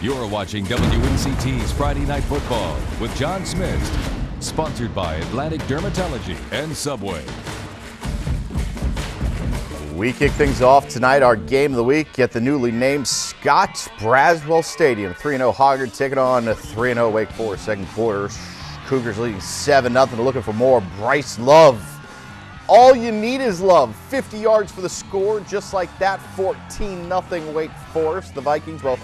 You're watching WNCT's Friday Night Football with John Smith, sponsored by Atlantic Dermatology and Subway. We kick things off tonight, our game of the week at the newly named Scott Braswell Stadium. 3-0 Hoggard taking on 3-0 Wake Forest. Second quarter, Cougars leading 7-0. Looking for more. Bryce Love. All you need is love. 50 yards for the score, just like that. 14-0 Wake Forest. The Vikings, well,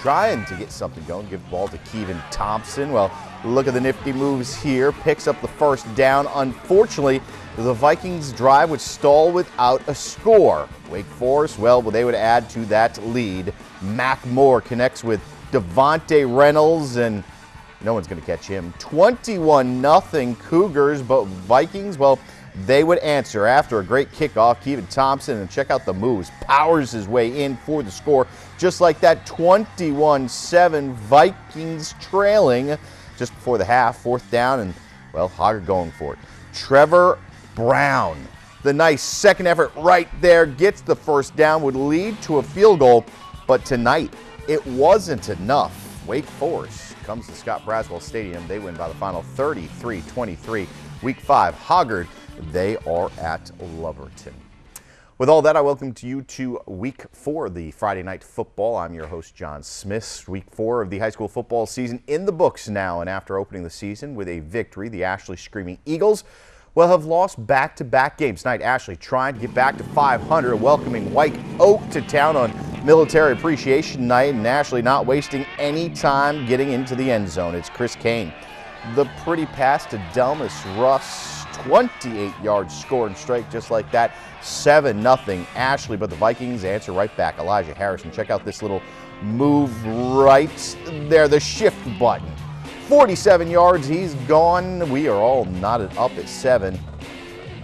trying to get something going. Give the ball to Kevin Thompson. Well, look at the nifty moves here. Picks up the first down. Unfortunately, the Vikings drive would stall without a score. Wake Forest, well, they would add to that lead. Mac Moore connects with Devontae Reynolds, and no one's going to catch him. 21-0 Cougars, but Vikings, well, they would answer after a great kickoff. Kevin Thompson, and check out the moves, powers his way in for the score. Just like that, 21-7, Vikings trailing just before the half. Fourth down, and, well, Hoggard going for it. Trevor Brown, the nice second effort right there, gets the first down, would lead to a field goal, but tonight it wasn't enough. Wake Forest comes to Scott Braswell Stadium. They win by the final 33-23. Week 5, Hoggard, they are at Loverton. With all that, I welcome to you to Week 4 of the Friday Night Football. I'm your host, John Smith. Week 4 of the high school football season in the books now, and after opening the season with a victory, the Ashley Screaming Eagles will have lost back-to-back games tonight. Ashley trying to get back to 500, welcoming White Oak to town on Military Appreciation Night, and Ashley not wasting any time getting into the end zone. It's Chris Kane. The pretty pass to Delmas Russ, 28 yards scoring straight just like that. 7-0 Ashley, but the Vikings answer right back. Elijah Harrison, check out this little move right there, the shift button. 47 yards, he's gone. We are all knotted up at 7,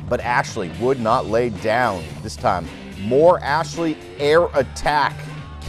but Ashley would not lay down this time. More Ashley air attack.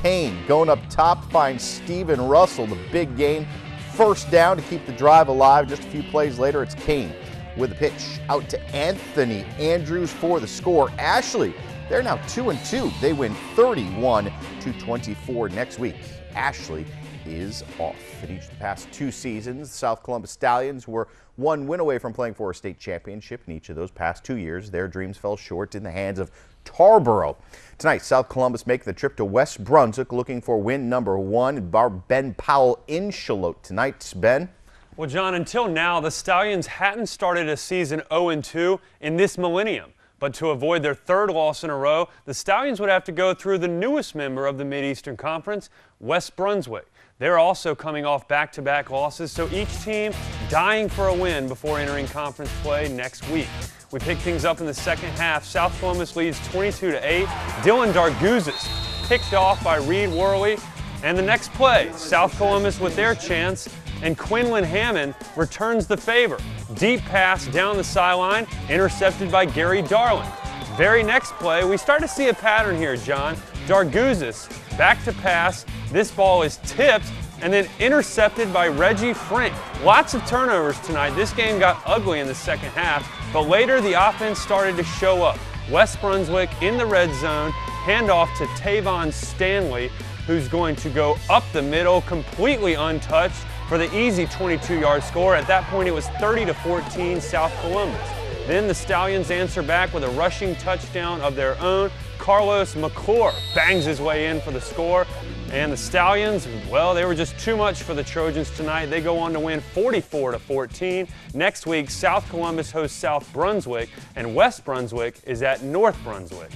Kane going up top, finds Steven Russell, the big gain. First down to keep the drive alive. Just a few plays later, it's Kane with the pitch out to Anthony Andrews for the score. Ashley, they're now 2-2. They win 31-24 next week. Ashley is off. In each of the past 2 seasons, the South Columbus Stallions were 1 win away from playing for a state championship. In each of those past 2 years, their dreams fell short in the hands of Tarboro. Tonight, South Columbus make the trip to West Brunswick looking for win number 1. Ben Powell in Charlotte tonight. Ben? Well, John, until now, the Stallions hadn't started a season 0-2 in this millennium. But to avoid their 3rd loss in a row, the Stallions would have to go through the newest member of the Mid-Eastern Conference, West Brunswick. They're also coming off back-to-back losses, so each team dying for a win before entering conference play next week. We pick things up in the second half. South Columbus leads 22-8. Dylan Darguzis picked off by Reed Worley. And the next play, South Columbus with their chance, and Quinlan Hammond returns the favor. Deep pass down the sideline, intercepted by Gary Darling. Very next play, we start to see a pattern here, John. Darguzis back to pass. This ball is tipped and then intercepted by Reggie Frank. Lots of turnovers tonight. This game got ugly in the second half, but later the offense started to show up. West Brunswick in the red zone, handoff to Tavon Stanley, who's going to go up the middle, completely untouched for the easy 22-yard score. At that point, it was 30-14 South Columbus. Then the Stallions answer back with a rushing touchdown of their own. Carlos McClure bangs his way in for the score. And the Stallions, well, they were just too much for the Trojans tonight. They go on to win 44-14. Next week, South Columbus hosts South Brunswick, and West Brunswick is at North Brunswick.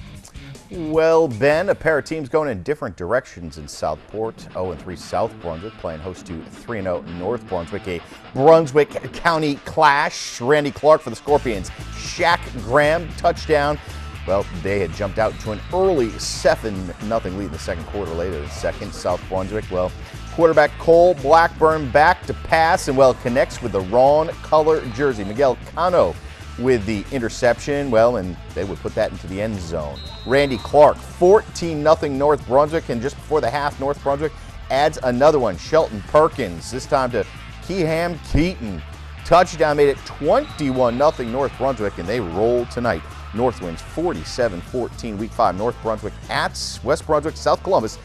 Well, Ben, a pair of teams going in different directions in Southport. 0-3 South Brunswick playing host to 3-0 North Brunswick. A Brunswick County clash. Randy Clark for the Scorpions. Shaq Graham, touchdown. Well, they had jumped out to an early 7-0 lead in the second quarter. Later, the second, South Brunswick, well, quarterback Cole Blackburn back to pass and, well, connects with the wrong color jersey. Miguel Cano with the interception, well, and they would put that into the end zone. Randy Clark, 14-0 North Brunswick, and just before the half, North Brunswick adds another one. Shelton Perkins, this time to Keham Keaton. Touchdown made it 21-0 North Brunswick, and they roll tonight. North wins 47-14. Week 5, North Brunswick at West Brunswick. South Columbus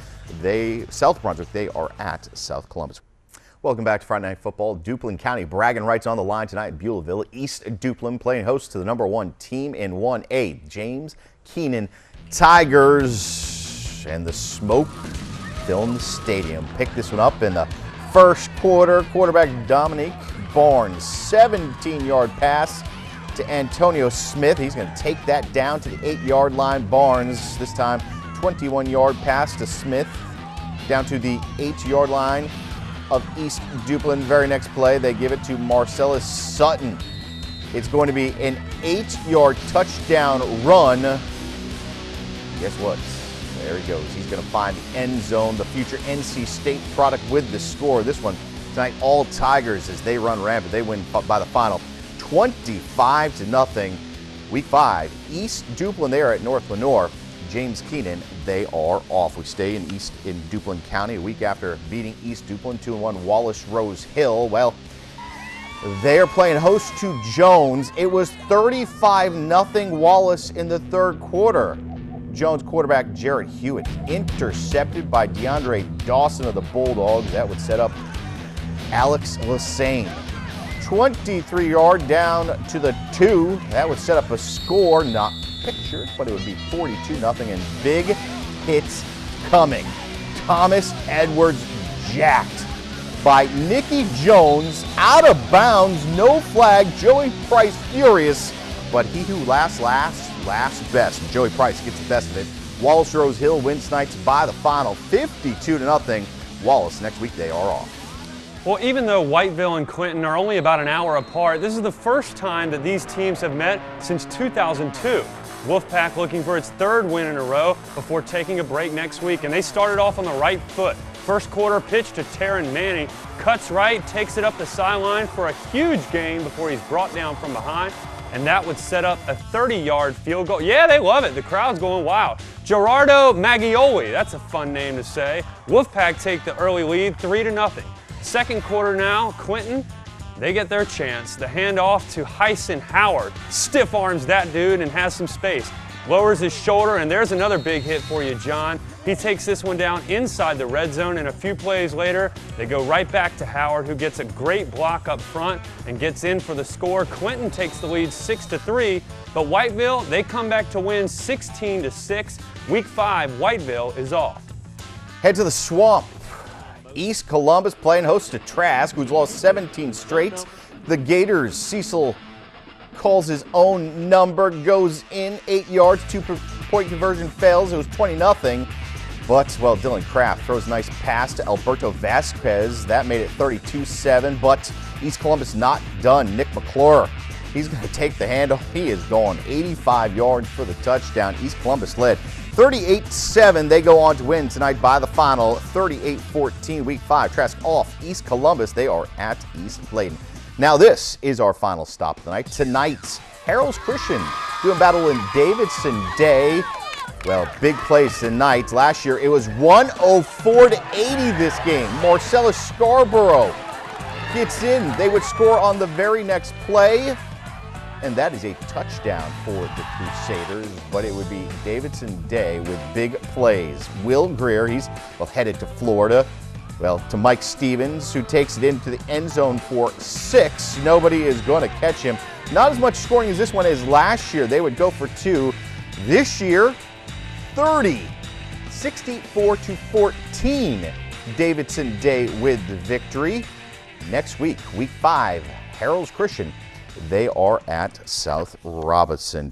South Brunswick, they are at South Columbus. Welcome back to Friday Night Football. Duplin County bragging rights on the line tonight in Beulahville. East Duplin playing host to the #1 team in 1A, James Keenan Tigers. And the smoke filling the stadium. Picked this one up in the first quarter. Quarterback Dominique Barnes, 17-yard pass to Antonio Smith. He's going to take that down to the 8-yard line. Barnes, this time 21-yard pass to Smith down to the 8-yard line of East Duplin. Very next play, they give it to Marcellus Sutton. It's going to be an 8-yard touchdown run. Guess what? There he goes. He's going to find the end zone. The future NC State product with the score. This one tonight, all Tigers as they run rampant. They win by the final 25-0. Week 5, East Duplin there at North Lenoir. James Keenan, they are off. We stay in Duplin County a week after beating East Duplin 2-1 Wallace Rose Hill. Well, they are playing host to Jones. It was 35-0 Wallace in the third quarter. Jones quarterback Jarrett Hewitt intercepted by DeAndre Dawson of the Bulldogs. That would set up Alex Lassane. 23-yard down to the 2. That would set up a score, not pictured, but it would be 42-0, and big hits coming. Thomas Edwards jacked by Nicky Jones, out of bounds, no flag. Joey Price furious, but he who laughs last best. Joey Price gets the best of it. Wallace Rose Hill wins tonight by the final 52-0. Wallace next week they are off. Well, even though Whiteville and Clinton are only about an hour apart, this is the first time that these teams have met since 2002. Wolfpack looking for its third win in a row before taking a break next week, and they started off on the right foot. First quarter pitch to Taryn Manning, cuts right, takes it up the sideline for a huge gain before he's brought down from behind, and that would set up a 30-yard field goal. Yeah, they love it. The crowd's going wild. Gerardo Maggioli, that's a fun name to say. Wolfpack take the early lead, 3-0. Second quarter now, Clinton, they get their chance. The handoff to Hyson Howard. Stiff arms that dude and has some space. Lowers his shoulder, and there's another big hit for you, John. He takes this one down inside the red zone, and a few plays later, they go right back to Howard, who gets a great block up front and gets in for the score. Clinton takes the lead 6-3, but Whiteville, they come back to win 16-6. Week 5, Whiteville is off. Head to the Swamp. East Columbus playing host to Trask, who's lost 17 straight. The Gators, Cecil calls his own number, goes in 8 yards, 2-point conversion fails. It was 20-0. But, well, Dylan Kraft throws a nice pass to Alberto Vasquez. That made it 32-7, but East Columbus not done. Nick McClure, he's going to take the handoff. He is going 85 yards for the touchdown. East Columbus led 38-7. They go on to win tonight by the final 38-14. Week 5, Trask off. East Columbus, they are at East Bladen. Now this is our final stop of the night. Tonight, Harold's Christian doing battle in Davidson Day. Well, big plays tonight. Last year it was 104-80 this game. Marcellus Scarborough gets in. They would score on the very next play, and that is a touchdown for the Crusaders, but it would be Davidson Day with big plays. Will Greer, he's headed to Florida. Well, to Mike Stevens, who takes it into the end zone for 6. Nobody is going to catch him. Not as much scoring as this one is last year. They would go for 2. This year, 30. 64-14. Davidson Day with the victory. Next week, week 5, Harold's Christian, they are at South Robinson.